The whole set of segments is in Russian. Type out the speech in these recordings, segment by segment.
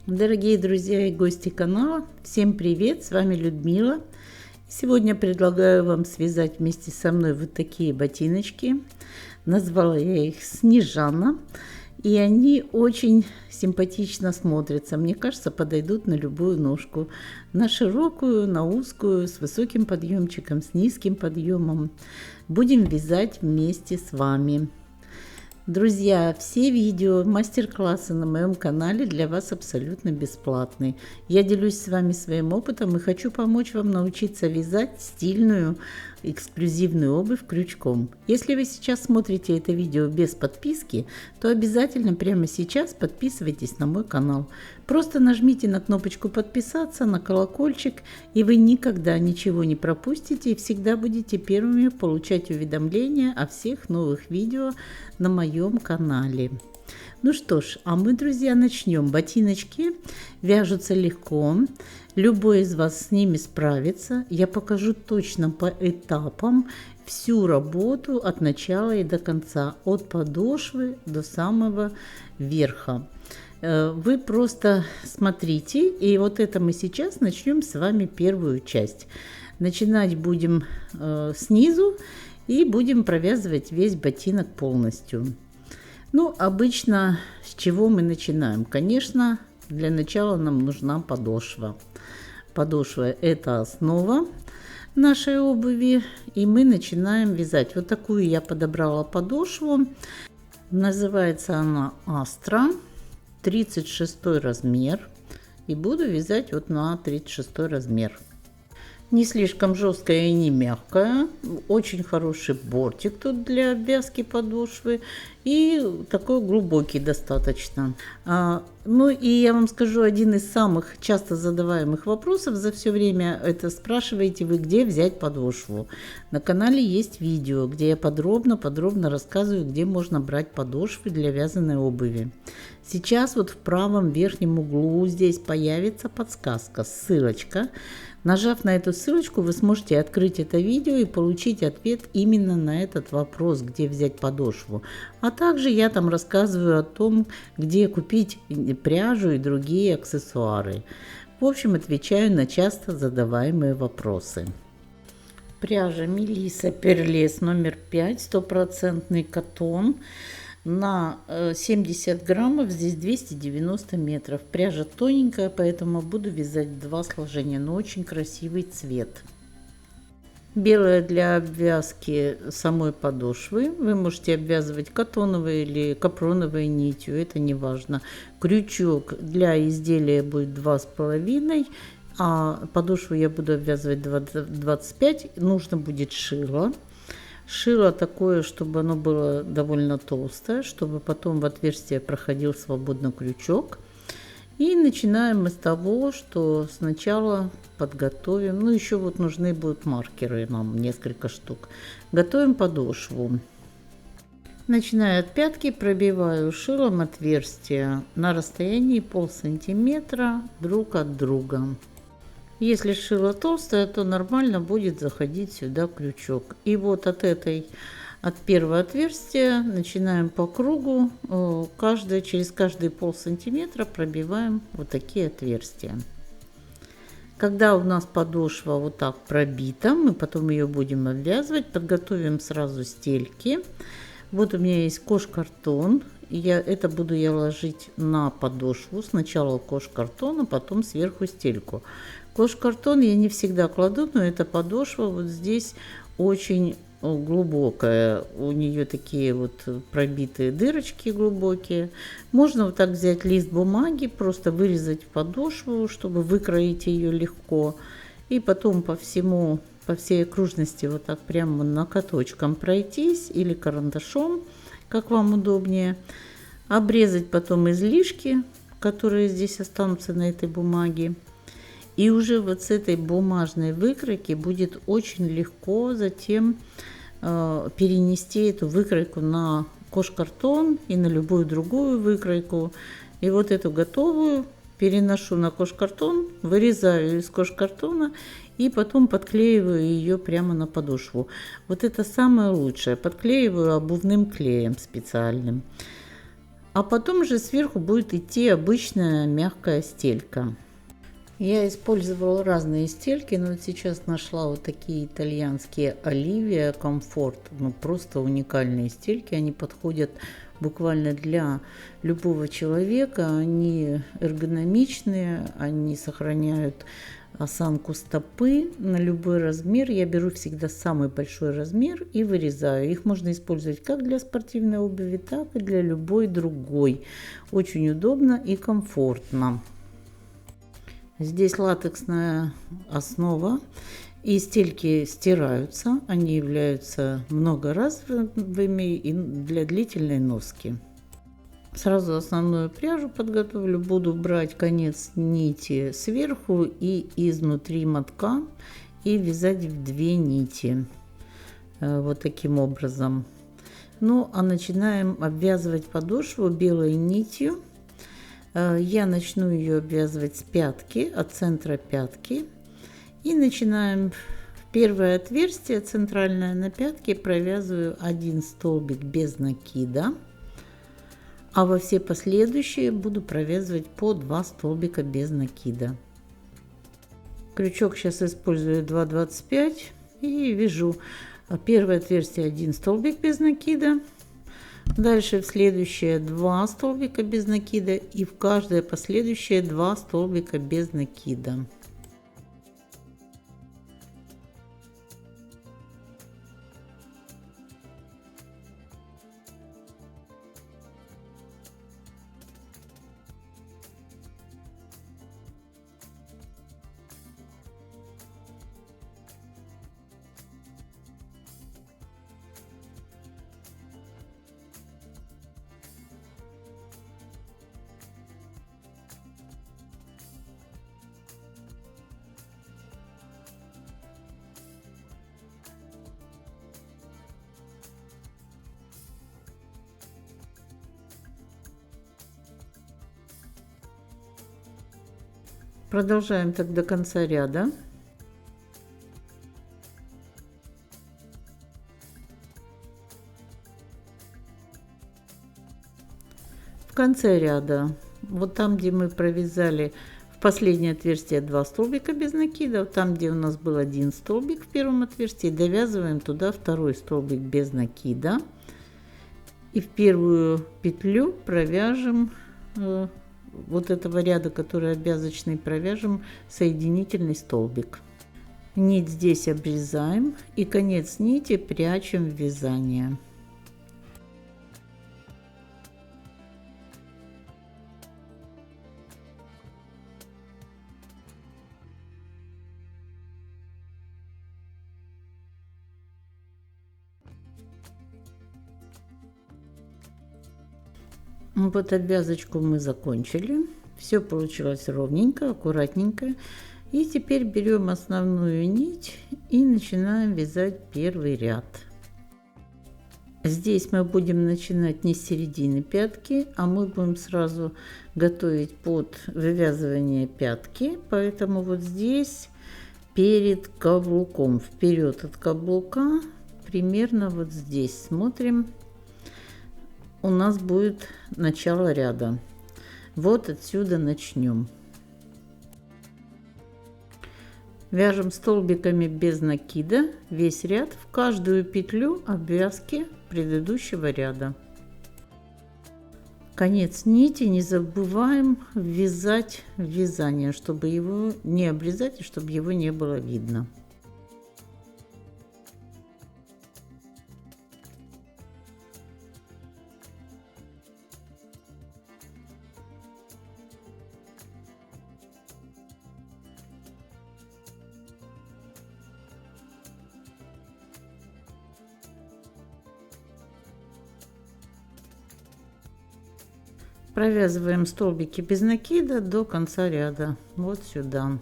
Дорогие друзья и гости канала, всем привет, с вами Людмила. Сегодня предлагаю вам связать вместе со мной вот такие ботиночки. Назвала я их Снежана, и они очень симпатично смотрятся. Мне кажется, подойдут на любую ножку. На широкую, на узкую, с высоким подъемчиком, с низким подъемом. Будем вязать вместе с вами. Друзья, все видео, мастер-классы на моем канале для вас абсолютно бесплатные. Я делюсь с вами своим опытом и хочу помочь вам научиться вязать стильную, эксклюзивную обувь крючком. Если вы сейчас смотрите это видео без подписки, то обязательно прямо сейчас подписывайтесь на мой канал. Просто нажмите на кнопочку подписаться, на колокольчик, и вы никогда ничего не пропустите и всегда будете первыми получать уведомления о всех новых видео на моем канале. Ну что ж, а мы, друзья, начнем. Ботиночки вяжутся легко. Любой из вас с ними справится. Я покажу точно по этапам всю работу от начала и до конца, от подошвы до самого верха. Вы просто смотрите, и вот это мы сейчас начнем с вами первую часть. Начинать будем снизу и будем провязывать весь ботинок полностью. Ну, обычно с чего мы начинаем? Конечно, для начала нам нужна подошва. Подошва – это основа нашей обуви, и мы начинаем вязать. Вот такую я подобрала подошву. Называется она Астра, 36 размер. И буду вязать вот на 36 размер. Не слишком жесткая и не мягкая. Очень хороший бортик тут для обвязки подошвы. И такой глубокий достаточно. Ну и я вам скажу, один из самых часто задаваемых вопросов за все время, это спрашиваете вы, где взять подошву. На канале есть видео, где я подробно рассказываю, где можно брать подошвы для вязаной обуви. Сейчас вот в правом верхнем углу здесь появится подсказка, ссылочка. Нажав на эту ссылочку, вы сможете открыть это видео и получить ответ именно на этот вопрос, где взять подошву. А также я там рассказываю о том, где купить пряжу и другие аксессуары. В общем, отвечаю на часто задаваемые вопросы. Пряжа Мелисса Перлес номер 5, стопроцентный катон. На 70 граммов, здесь 290 метров. Пряжа тоненькая, поэтому буду вязать два сложения, но очень красивый цвет. Белая для обвязки самой подошвы. Вы можете обвязывать катоновой или капроновой нитью, это не важно. Крючок для изделия будет 2,5, а подошву я буду обвязывать 25. Нужно будет шило. Шило такое, чтобы оно было довольно толстое, чтобы потом в отверстие проходил свободно крючок. И начинаем мы с того, что сначала подготовим, ну еще вот нужны будут маркеры нам, несколько штук. Готовим подошву. Начиная от пятки, пробиваю шилом отверстие на расстоянии полсантиметра друг от друга. Если шило толстое, то нормально будет заходить сюда крючок. И вот от первого отверстия начинаем по кругу, через каждые полсантиметра пробиваем вот такие отверстия. Когда у нас подошва вот так пробита, мы потом ее будем обвязывать, подготовим сразу стельки. Вот у меня есть кош-картон. Это буду я ложить на подошву. Сначала кош-картон, а потом сверху стельку. Кош-картон я не всегда кладу, но эта подошва вот здесь очень глубокая. У нее такие вот пробитые дырочки глубокие. Можно вот так взять лист бумаги, просто вырезать подошву, чтобы выкроить ее легко. И потом по всей окружности вот так прямо накаточком пройтись или карандашом, как вам удобнее. Обрезать потом излишки, которые здесь останутся на этой бумаге. И уже вот с этой бумажной выкройки будет очень легко затем перенести эту выкройку на кош-картон и на любую другую выкройку. И вот эту готовую переношу на кош-картон, вырезаю из кош-картона и потом подклеиваю ее прямо на подошву. Вот это самое лучшее. Подклеиваю обувным клеем специальным. А потом уже сверху будет идти обычная мягкая стелька. Я использовала разные стельки, но вот сейчас нашла вот такие итальянские Оливия Комфорт. Ну, просто уникальные стельки, они подходят буквально для любого человека. Они эргономичные, они сохраняют осанку стопы на любой размер. Я беру всегда самый большой размер и вырезаю. Их можно использовать как для спортивной обуви, так и для любой другой. Очень удобно и комфортно. Здесь латексная основа, и стельки стираются, они являются многоразовыми и для длительной носки. Сразу основную пряжу подготовлю, буду брать конец нити сверху и изнутри мотка и вязать в 2 нити, вот таким образом. Ну а начинаем обвязывать подошву белой нитью. Я начну ее обвязывать с пятки, от центра пятки. И начинаем в первое отверстие, центральное на пятке, провязываю 1 столбик без накида. А во все последующие буду провязывать по 2 столбика без накида. Крючок сейчас использую 2,25 и вяжу первое отверстие 1 столбик без накида. Дальше в следующее 2 столбика без накида и в каждое последующее 2 столбика без накида. Продолжаем так до конца ряда. В конце ряда, вот там, где мы провязали в последнее отверстие 2 столбика без накида, там, где у нас был 1 столбик в первом отверстии, довязываем туда 2 столбик без накида и в первую петлю провяжем вот этого ряда, который обвязочный, провяжем соединительный столбик. Нить здесь обрезаем и конец нити прячем в вязание. Вот обвязочку мы закончили. Все получилось ровненько, аккуратненько. И теперь берем основную нить и начинаем вязать первый ряд. Здесь мы будем начинать не с середины пятки, а мы будем сразу готовить под вывязывание пятки. Поэтому вот здесь перед каблуком, вперед от каблука, примерно вот здесь смотрим. У нас будет начало ряда. Вот отсюда начнем. Вяжем столбиками без накида весь ряд в каждую петлю обвязки предыдущего ряда. Конец нити не забываем ввязать в вязание, чтобы его не обрезать и чтобы его не было видно. Провязываем столбики без накида до конца ряда, вот сюда.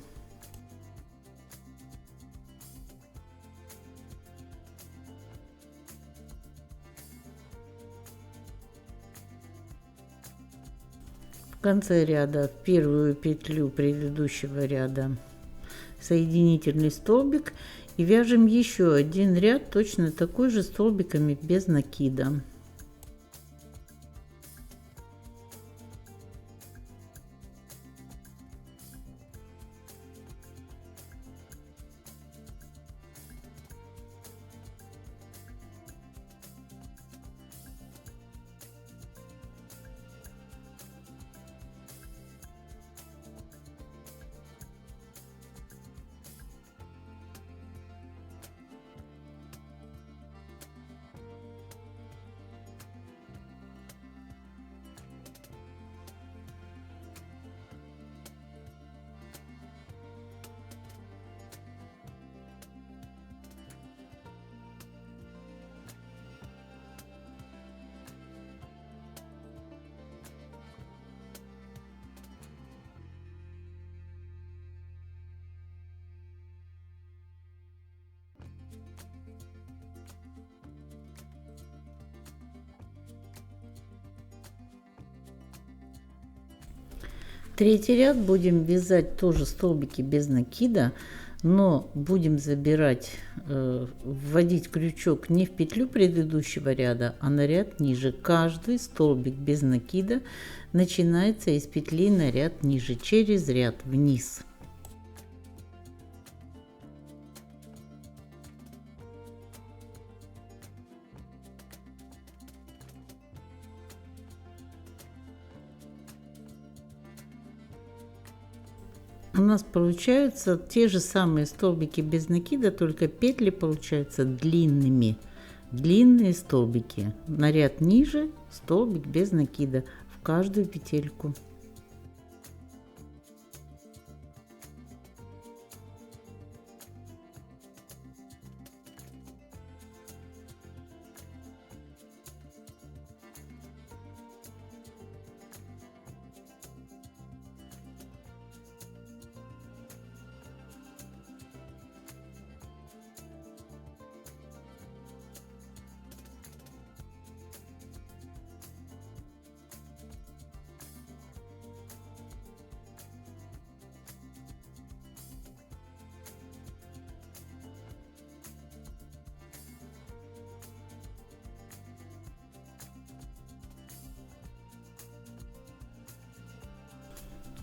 В конце ряда в первую петлю предыдущего ряда соединительный столбик и вяжем еще один ряд точно такой же столбиками без накида. Третий ряд будем вязать тоже столбики без накида, но будем забирать, вводить крючок не в петлю предыдущего ряда, а на ряд ниже. Каждый столбик без накида начинается из петли на ряд ниже, через ряд вниз. У нас получаются те же самые столбики без накида, только петли получаются длинными. Длинные столбики. На ряд ниже столбик без накида в каждую петельку.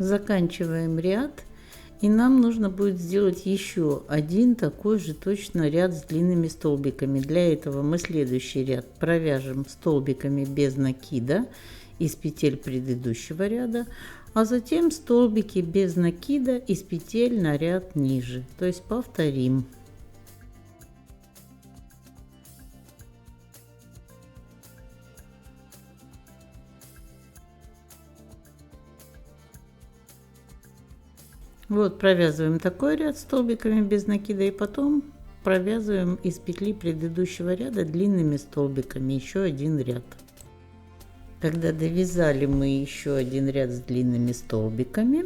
Заканчиваем ряд, и нам нужно будет сделать еще один такой же точно ряд с длинными столбиками. Для этого мы следующий ряд провяжем столбиками без накида из петель предыдущего ряда, а затем столбики без накида из петель на ряд ниже, то есть повторим. Вот провязываем такой ряд столбиками без накида, и потом провязываем из петли предыдущего ряда длинными столбиками еще один ряд. Когда довязали мы еще один ряд с длинными столбиками,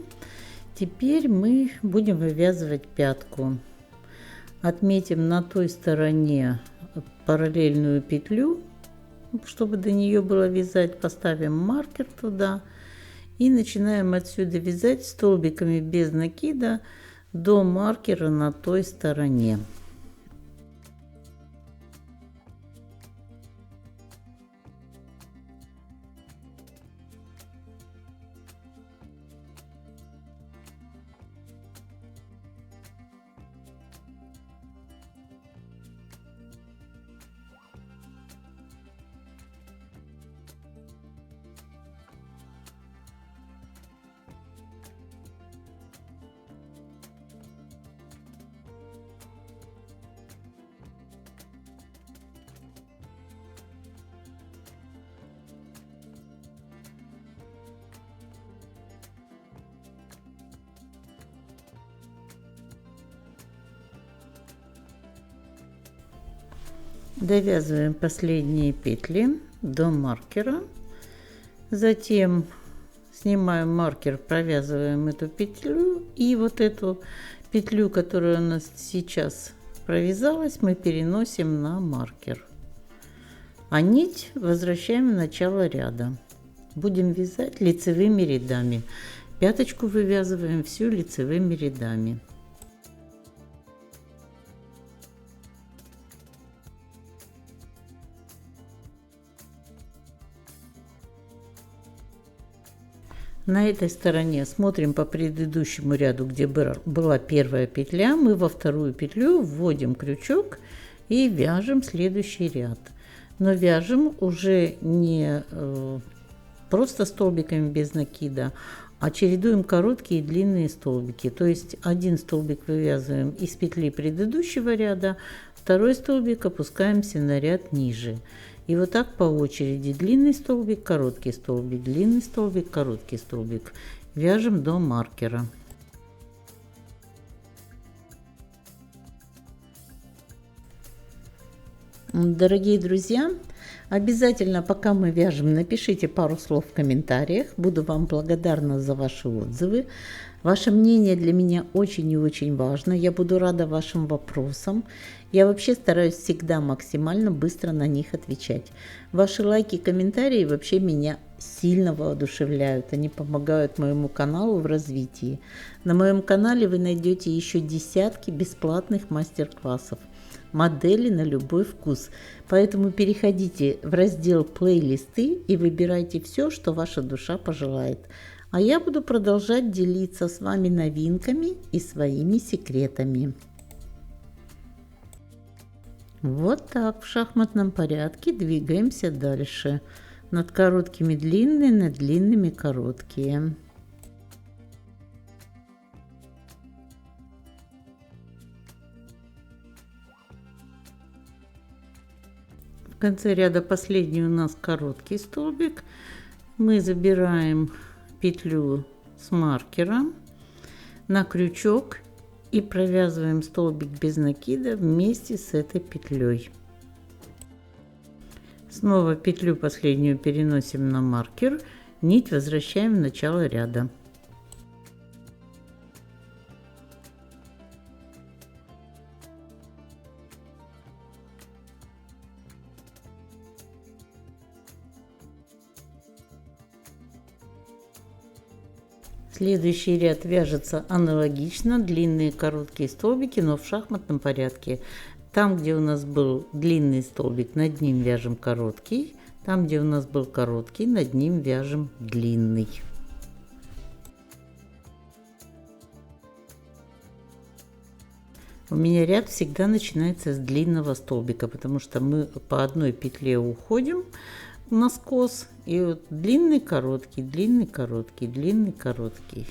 теперь мы будем вывязывать пятку. Отметим на той стороне параллельную петлю, чтобы до нее было вязать, поставим маркер туда. И начинаем отсюда вязать столбиками без накида до маркера на той стороне. Довязываем последние петли до маркера, затем снимаем маркер, провязываем эту петлю, и вот эту петлю, которая у нас сейчас провязалась, мы переносим на маркер, а нить возвращаем в начало ряда. Будем вязать лицевыми рядами. Пяточку вывязываем всю лицевыми рядами. На этой стороне смотрим по предыдущему ряду, где была первая петля, мы во вторую петлю вводим крючок и вяжем следующий ряд. Но вяжем уже не просто столбиками без накида, а чередуем короткие и длинные столбики. То есть один столбик вывязываем из петли предыдущего ряда, второй столбик опускаемся на ряд ниже. И вот так по очереди: длинный столбик, короткий столбик, длинный столбик, короткий столбик. Вяжем до маркера. Дорогие друзья, обязательно, пока мы вяжем, напишите пару слов в комментариях. Буду вам благодарна за ваши отзывы. Ваше мнение для меня очень и очень важно. Я буду рада вашим вопросам. Я вообще стараюсь всегда максимально быстро на них отвечать. Ваши лайки и комментарии вообще меня сильно воодушевляют, они помогают моему каналу в развитии. На моем канале вы найдете еще десятки бесплатных мастер-классов, модели на любой вкус. Поэтому переходите в раздел «Плейлисты» и выбирайте все, что ваша душа пожелает. А я буду продолжать делиться с вами новинками и своими секретами. Вот так в шахматном порядке двигаемся дальше. Над короткими длинные, над длинными короткие. В конце ряда последний у нас короткий столбик. Мы забираем петлю с маркера на крючок и провязываем столбик без накида вместе с этой петлей. Снова петлю последнюю переносим на маркер, нить возвращаем в начало ряда. Следующий ряд вяжется аналогично, длинные короткие столбики, но в шахматном порядке. Там, где у нас был длинный столбик, над ним вяжем короткий. Там, где у нас был короткий, над ним вяжем длинный. У меня ряд всегда начинается с длинного столбика, потому что мы по одной петле уходим на скос, и вот длинный, короткий, длинный, короткий, длинный, короткий.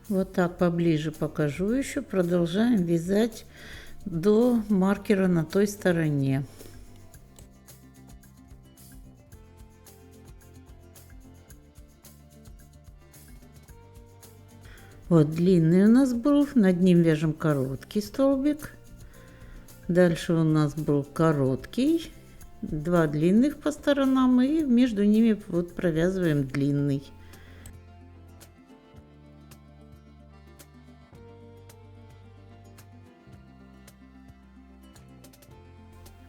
Вот так поближе покажу еще. Продолжаем вязать до маркера на той стороне. Вот длинный у нас был, над ним вяжем короткий столбик. Дальше у нас был короткий, два длинных по сторонам, и между ними вот провязываем длинный.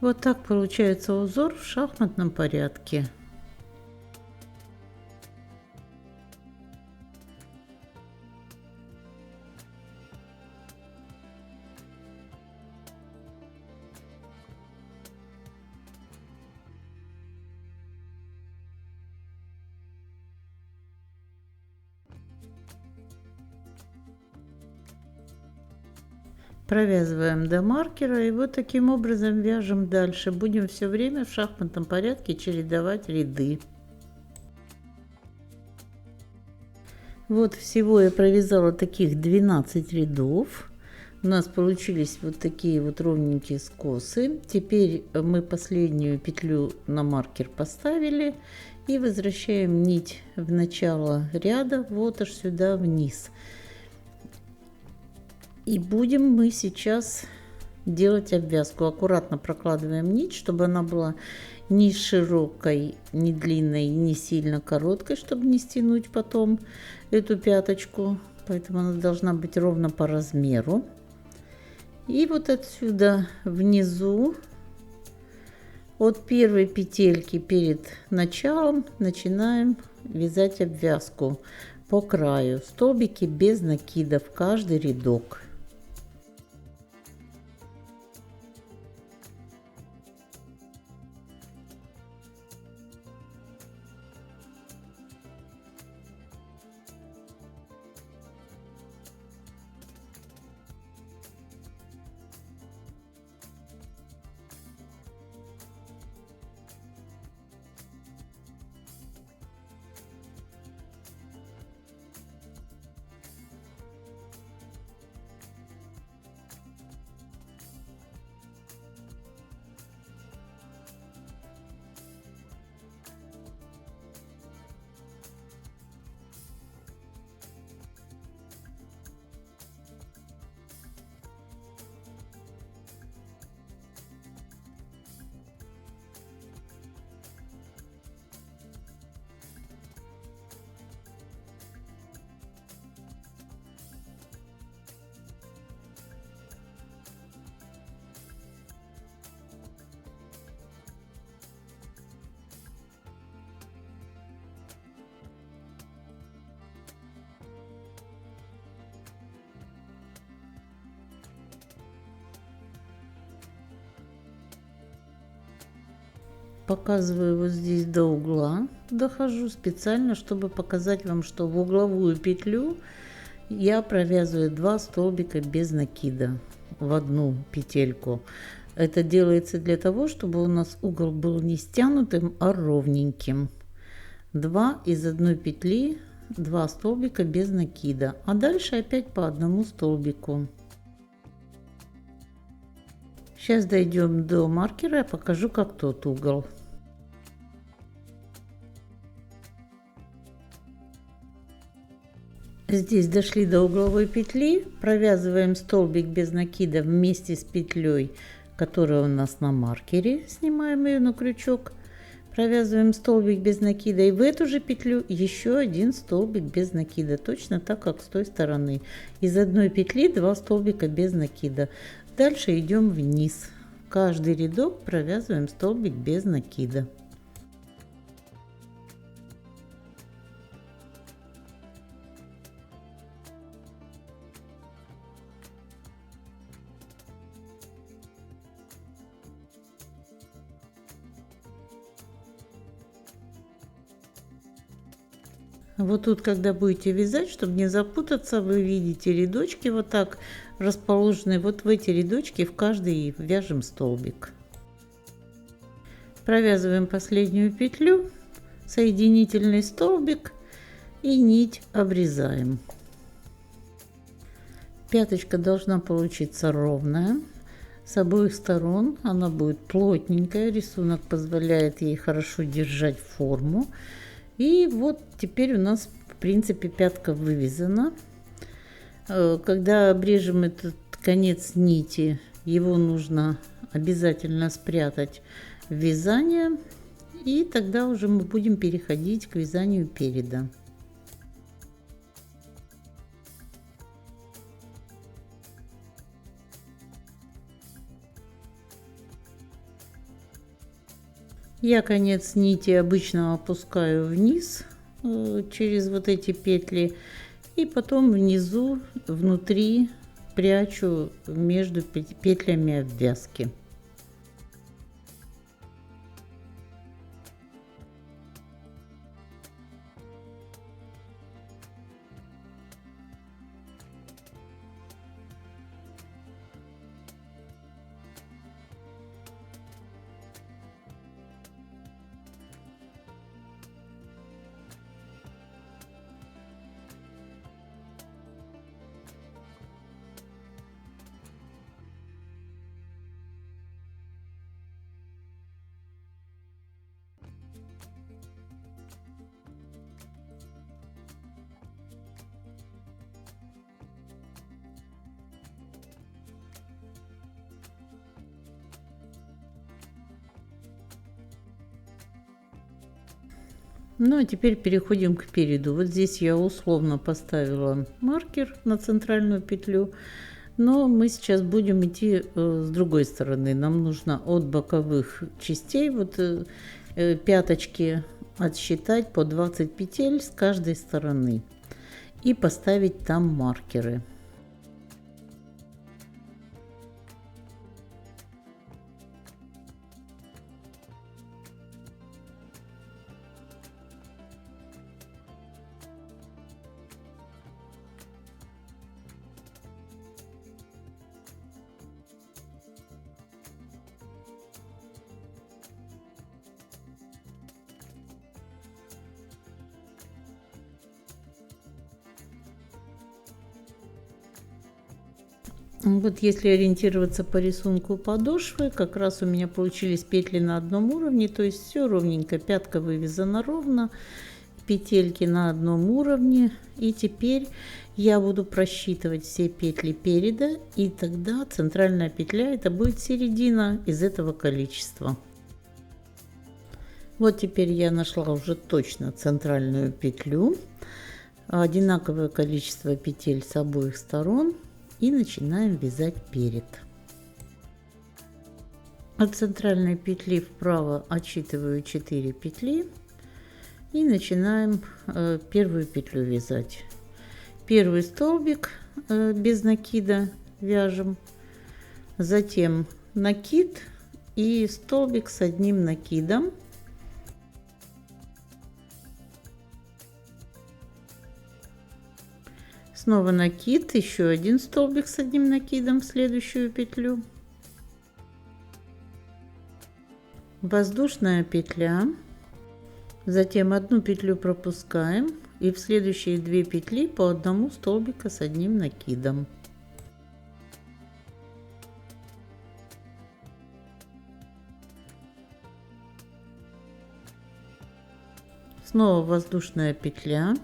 Вот так получается узор в шахматном порядке. Провязываем до маркера и вот таким образом вяжем дальше. Будем все время в шахматном порядке чередовать ряды. Вот всего я провязала таких 12 рядов. У нас получились вот такие вот ровненькие скосы. Теперь мы последнюю петлю на маркер поставили и возвращаем нить в начало ряда вот аж сюда вниз. И будем мы сейчас делать обвязку. Аккуратно прокладываем нить, чтобы она была не широкой, не длинной, не сильно короткой, чтобы не стянуть потом эту пяточку. Поэтому она должна быть ровно по размеру. И вот отсюда внизу, от первой петельки перед началом, начинаем вязать обвязку по краю. Столбики без накидов, каждый рядок. показываю вот здесь до угла, дохожу специально, чтобы показать вам, что в угловую петлю я провязываю 2 столбика без накида в одну петельку. Это делается для того, чтобы у нас угол был не стянутым, а ровненьким. 2 из одной петли, 2 столбика без накида, а дальше опять по одному столбику. Сейчас дойдем до маркера, я покажу, как тот угол. Здесь дошли до угловой петли, провязываем столбик без накида вместе с петлей, которая у нас на маркере, снимаем ее на крючок, провязываем столбик без накида и в эту же петлю еще один столбик без накида, точно так, как с той стороны. Из одной петли 2 столбика без накида. Дальше идем вниз. Каждый рядок провязываем столбик без накида. Вот тут, когда будете вязать, чтобы не запутаться, вы видите рядочки вот так расположенные. Вот в эти рядочки в каждый вяжем столбик. Провязываем последнюю петлю, соединительный столбик и нить обрезаем. Пяточка должна получиться ровная. С обоих сторон она будет плотненькая. Рисунок позволяет ей хорошо держать форму. И вот теперь у нас, в принципе, пятка вывязана. Когда обрежем этот конец нити, его нужно обязательно спрятать в вязание. И тогда уже мы будем переходить к вязанию переда. Я конец нити обычно опускаю вниз через вот эти петли и потом внизу, внутри прячу между петлями обвязки. Ну а теперь переходим к переду. Вот здесь я условно поставила маркер на центральную петлю, но мы сейчас будем идти с другой стороны. Нам нужно от боковых частей вот пяточки отсчитать по 20 петель с каждой стороны и поставить там маркеры. Вот если ориентироваться по рисунку подошвы, как раз у меня получились петли на одном уровне, то есть все ровненько, пятка вывязана ровно, петельки на одном уровне. И теперь я буду просчитывать все петли переда, и тогда центральная петля это будет середина из этого количества. Вот теперь я нашла уже точно центральную петлю, одинаковое количество петель с обоих сторон. И начинаем вязать перед. От центральной петли вправо отсчитываю 4 петли и начинаем первую петлю вязать. Первый столбик без накида вяжем, затем накид и столбик с одним накидом, Снова накид, еще один столбик с одним накидом в следующую петлю. Воздушная петля. Затем одну петлю пропускаем и в следующие 2 петли по одному столбика с одним накидом. Снова воздушная петля.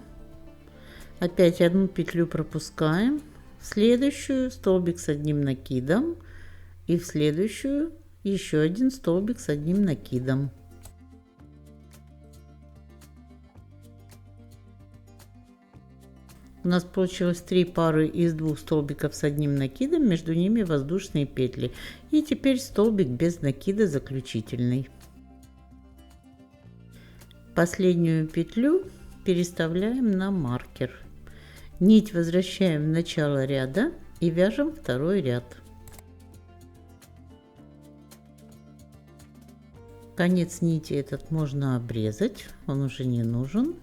Опять одну петлю пропускаем, в следующую столбик с одним накидом и в следующую еще один столбик с одним накидом. У нас получилось 3 пары из 2 столбиков с одним накидом, между ними воздушные петли. И теперь столбик без накида заключительный. Последнюю петлю переставляем на маркер. Нить возвращаем в начало ряда и вяжем второй ряд. Конец нити этот можно обрезать, он уже не нужен.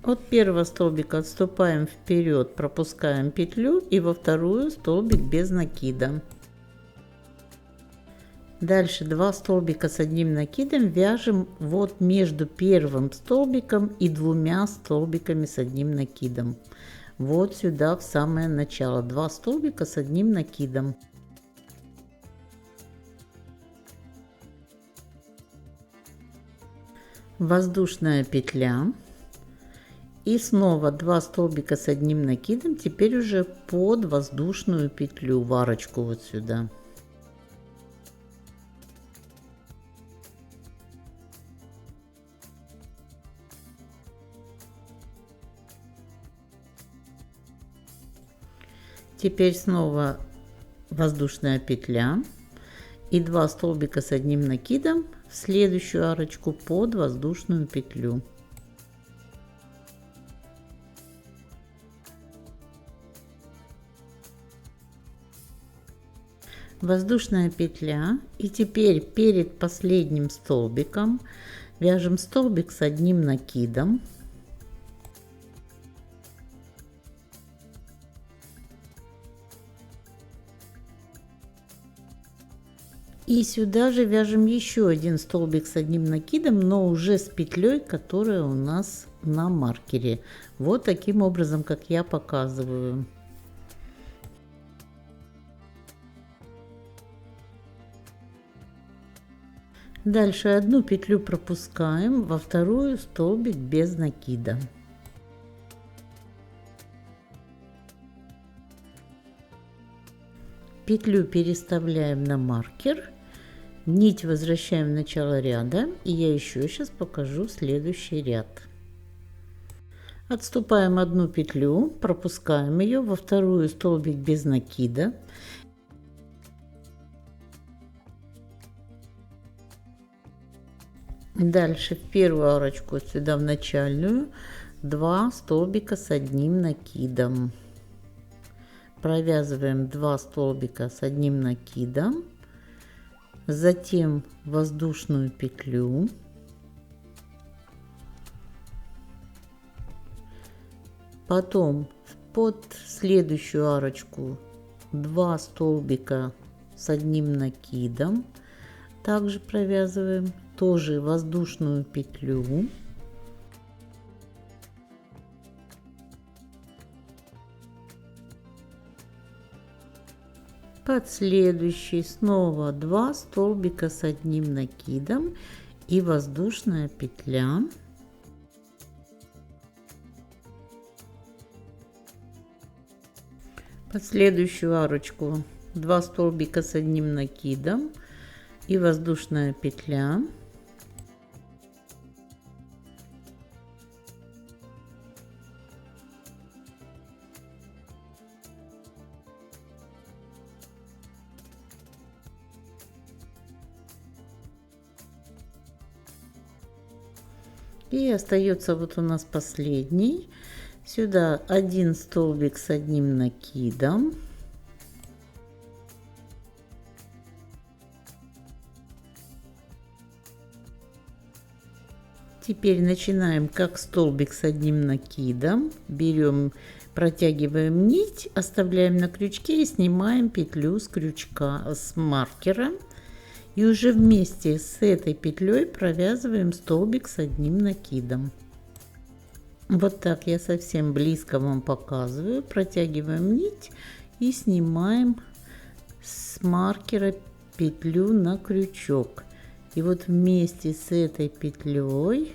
От первого столбика отступаем вперед, пропускаем петлю и во вторую столбик без накида. Дальше 2 столбика с одним накидом вяжем вот между первым столбиком и 2 столбиками с одним накидом. Вот сюда в самое начало 2 столбика с одним накидом. Воздушная петля. И снова 2 столбика с одним накидом, теперь уже под воздушную петлю, в арочку вот сюда. Теперь снова воздушная петля и 2 столбика с одним накидом в следующую арочку под воздушную петлю. Воздушная петля, и теперь перед последним столбиком вяжем столбик с одним накидом. И сюда же вяжем еще один столбик с одним накидом, но уже с петлей, которая у нас на маркере. Вот таким образом, как я показываю. Дальше одну петлю пропускаем, во вторую столбик без накида. Петлю переставляем на маркер. Нить возвращаем в начало ряда, и я еще сейчас покажу следующий ряд. Отступаем одну петлю, пропускаем ее, во вторую столбик без накида. Дальше в первую арочку сюда в начальную 2 столбика с одним накидом. Провязываем 2 столбика с одним накидом. Затем воздушную петлю, потом под следующую арочку 2 столбика с одним накидом, также провязываем тоже воздушную петлю, под следующий снова 2 столбика с одним накидом и воздушная петля. Под следующую арочку 2 столбика с одним накидом и воздушная петля. И остается вот у нас последний. Сюда 1 столбик с одним накидом. Теперь начинаем как столбик с одним накидом. Берем, протягиваем нить, оставляем на крючке и снимаем петлю с крючка, с маркера. И уже вместе с этой петлей провязываем столбик с одним накидом. Вот так я совсем близко вам показываю. Протягиваем нить и снимаем с маркера петлю на крючок. И вот вместе с этой петлей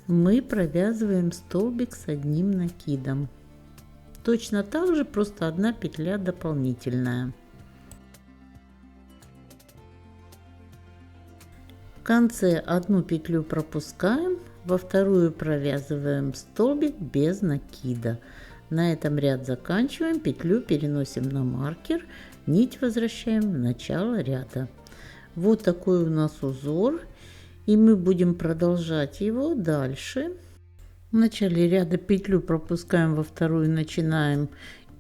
мы провязываем столбик с одним накидом. Точно так же, просто одна петля дополнительная. В конце одну петлю пропускаем, во вторую провязываем столбик без накида. На этом ряд заканчиваем, петлю переносим на маркер, нить возвращаем в начало ряда. Вот такой у нас узор, и мы будем продолжать его дальше. В начале ряда петлю пропускаем, во вторую начинаем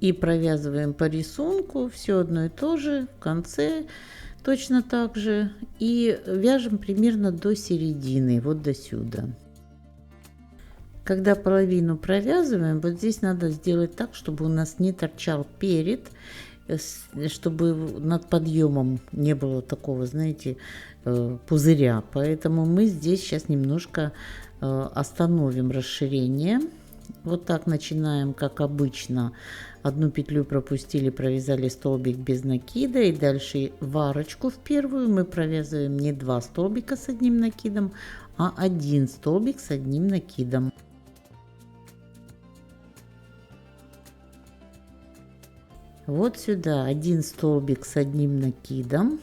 и провязываем по рисунку, все одно и то же. В конце точно так же, и вяжем примерно до середины, вот до сюда. Когда половину провязываем, вот здесь надо сделать так, чтобы у нас не торчал перед, чтобы над подъемом не было такого, знаете, пузыря. Поэтому мы здесь сейчас немножко остановим расширение. Вот так начинаем, как обычно. Одну петлю пропустили, провязали столбик без накида, и дальше в арочку в первую мы провязываем не 2 столбика с одним накидом, а 1 столбик с одним накидом. Вот сюда 1 столбик с одним накидом.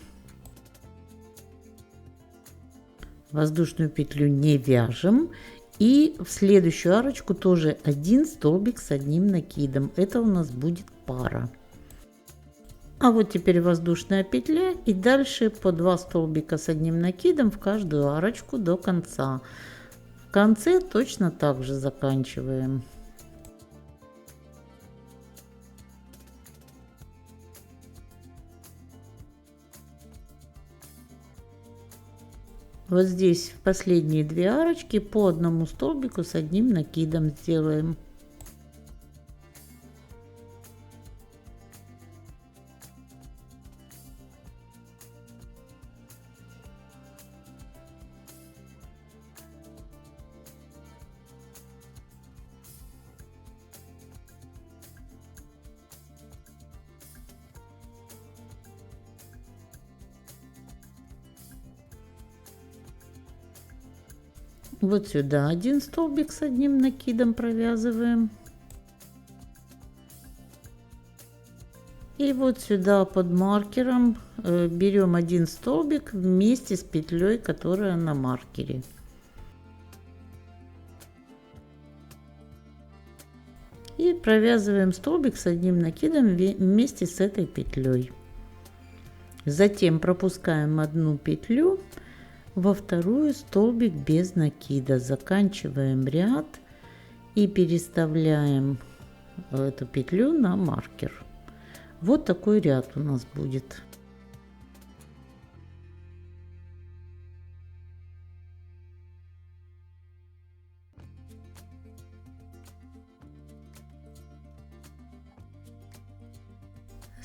Воздушную петлю не вяжем. И в следующую арочку тоже 1 столбик с одним накидом. Это у нас будет пара. А вот теперь воздушная петля и дальше по 2 столбика с одним накидом в каждую арочку до конца. В конце точно так же заканчиваем. Вот здесь в последние 2 арочки по 1 столбику с одним накидом сделаем. Вот сюда 1 столбик с одним накидом провязываем. И вот сюда под маркером берем 1 столбик вместе с петлей, которая на маркере. И провязываем столбик с одним накидом вместе с этой петлей. Затем пропускаем 1 петлю, во вторую столбик без накида. Заканчиваем ряд и переставляем эту петлю на маркер. Вот такой ряд у нас будет.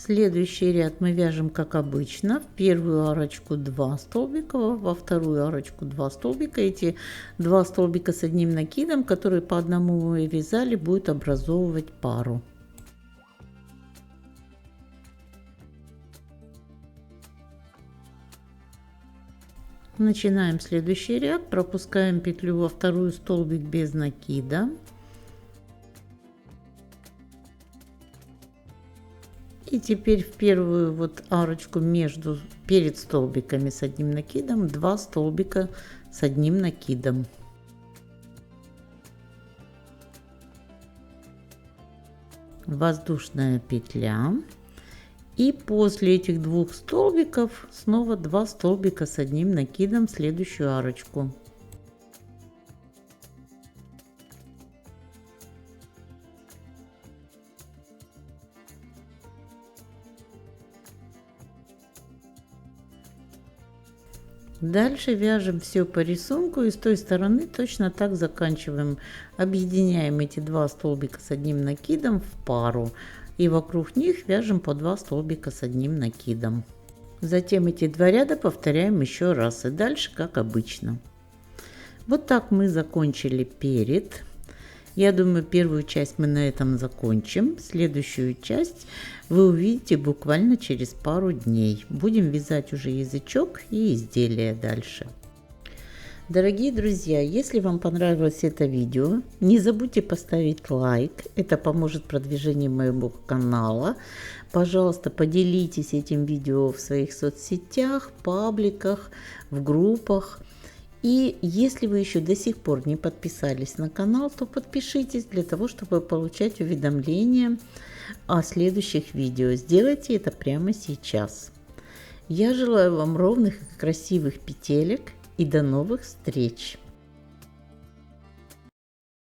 Следующий ряд мы вяжем как обычно. В первую арочку 2 столбика, во вторую арочку 2 столбика. Эти 2 столбика с одним накидом, которые по одному мы вязали, будут образовывать пару. Начинаем следующий ряд, пропускаем петлю во вторую столбик без накида. И теперь в первую вот арочку перед столбиками с одним накидом 2 столбика с одним накидом. Воздушная петля. И после этих 2 столбиков снова 2 столбика с одним накидом в следующую арочку. Дальше вяжем все по рисунку и с той стороны точно так заканчиваем. Объединяем эти 2 столбика с одним накидом в пару и вокруг них вяжем по 2 столбика с одним накидом. Затем эти 2 ряда повторяем еще раз и дальше как обычно. Вот так мы закончили перед. Я думаю, первую часть мы на этом закончим. Следующую часть вы увидите буквально через пару дней. Будем вязать уже язычок и изделия дальше. Дорогие друзья, если вам понравилось это видео, не забудьте поставить лайк. Это поможет продвижению моего канала. Пожалуйста, поделитесь этим видео в своих соцсетях, пабликах, в группах. И если вы еще до сих пор не подписались на канал, то подпишитесь для того, чтобы получать уведомления о следующих видео. Сделайте это прямо сейчас. Я желаю вам ровных и красивых петелек и до новых встреч!